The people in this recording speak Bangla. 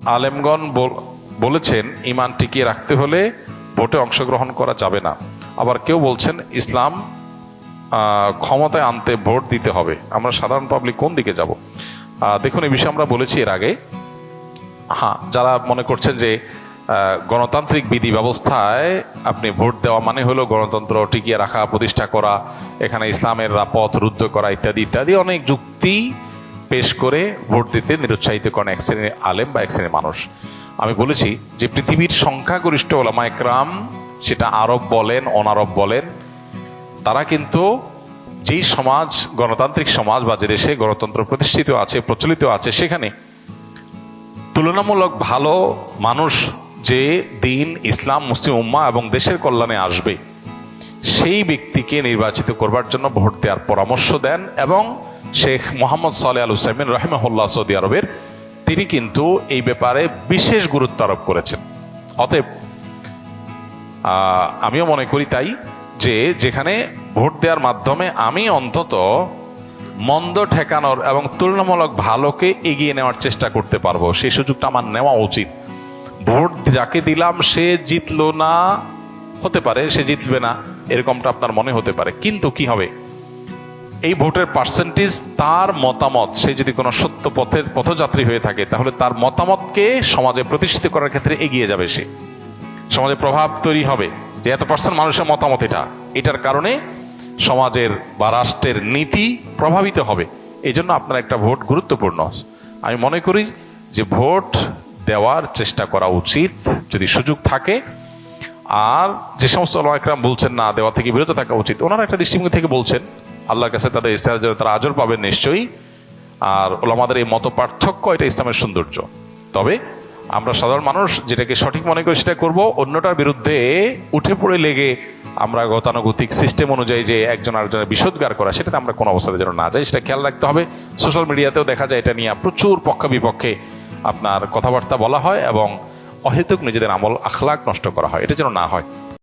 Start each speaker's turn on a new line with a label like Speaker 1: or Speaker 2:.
Speaker 1: আলেমগণ বলেছেন ঈমান টিকিয়ে রাখতে হলে ভোটে অংশগ্রহণ করা যাবে না। আবার কেউ বলছেন ইসলাম ক্ষমতায় আনতে ভোট দিতে হবে। আমরা সাধারণ পাবলিক কোন দিকে যাব? দেখুন, এই বিষয়ে আমরা বলেছি এর আগে। হ্যাঁ, যারা মনে করছেন যে গণতান্ত্রিক বিধি ব্যবস্থায় আপনি ভোট দেওয়া মানে হলো গণতন্ত্র টিকিয়ে রাখা, প্রতিষ্ঠা করা, এখানে ইসলামের পথ রুদ্ধ করা ইত্যাদি ইত্যাদি অনেক যুক্তি পেশ করে ভোট দিতে নিরুৎসাহিত করেন এক শ্রেণীর আলেম বা এক শ্রেণীর মানুষ। আমি বলেছি যে পৃথিবীর সংখ্যাগরিষ্ঠ ওলামা একরাম, সেটা আরব বলেন অনারব বলেন, তারা কিন্তু যেই সমাজ, গণতান্ত্রিক সমাজ বা যে দেশে গণতন্ত্র প্রতিষ্ঠিত আছে, প্রচলিত আছে, সেখানে তুলনামূলক ভালো মানুষ যে দিন, ইসলাম, মুসলিম উম্মাহ এবং দেশের কল্যাণে আসবে, সেই ব্যক্তিকে নির্বাচিত করবার জন্য ভোট দেওয়ার পরামর্শ দেন। এবং শেখ মোহাম্মদ সালেহ আল উসাইমিন রাহিমাহুল্লাহ, সৌদি আরবের, তিনি কিন্তু এই ব্যাপারে বিশেষ গুরুত্ব আরোপ করেছেন। অতএব আমিও মনে করি তাই, যে যেখানে ভোট দেওয়ার মাধ্যমে আমি অন্তত মন্দ ঠেকানোর এবং তুলনামূলক ভালোকে এগিয়ে নেওয়ার চেষ্টা করতে পারবো, সেই সুযোগটা আমার নেওয়া উচিত। ভোট যাকে দিলাম সে জিতলো না, হতে পারে সে জিতবে না, এরকমটা আপনার মনে হতে পারে, কিন্তু কি হবে, এই ভোটের পার্সেন্টেজ, তার মতামত, সে যদি কোনো সত্য পথের পথযাত্রী হয়ে থাকে, তাহলে তার মতামতকে সমাজে প্রতিষ্ঠিত করার ক্ষেত্রে এগিয়ে যাবে। সে সমাজে প্রভাব তৈরি হবে যে এত পার্সেন্ট মানুষের মতামত এটার কারণে সমাজের বা রাষ্ট্রের নীতি প্রভাবিত হবে। এই জন্য আপনার একটা ভোট গুরুত্বপূর্ণ। আমি মনে করি যে ভোট দেওয়ার চেষ্টা করা উচিত যদি সুযোগ থাকে। আর যে সমস্ত ওলামা একরাম বলছেন না, দেওয়া থেকে বিরত থাকা উচিত, ওনারা একটা দৃষ্টিভঙ্গি থেকে বলছেন, আল্লাহর কাছে তাদের ইস্তেহার জন্য তারা আজর পাবেন নিশ্চয়ই। আর ওলামাদের এই মত পার্থক্য, এটা ইসলামের সৌন্দর্য। তবে আমরা সাধারণ মানুষ যেটাকে সঠিক মনে করি সেটা করব। অন্যটার বিরুদ্ধে উঠে পড়ে লেগে আমরা গতানুগতিক সিস্টেম অনুযায়ী যে একজন আরেকজনের বিশোধগার করা, সেটাতে আমরা কোনো অবস্থাতে যেন না যাই, সেটা খেয়াল রাখতে হবে। সোশ্যাল মিডিয়াতেও দেখা যায় এটা নিয়ে প্রচুর পক্ষ বিপক্ষে আপনার কথাবার্তা বলা হয় এবং অহেতুক নিজেদের আমল আখলাক নষ্ট করা হয়, এটা যেন না হয়।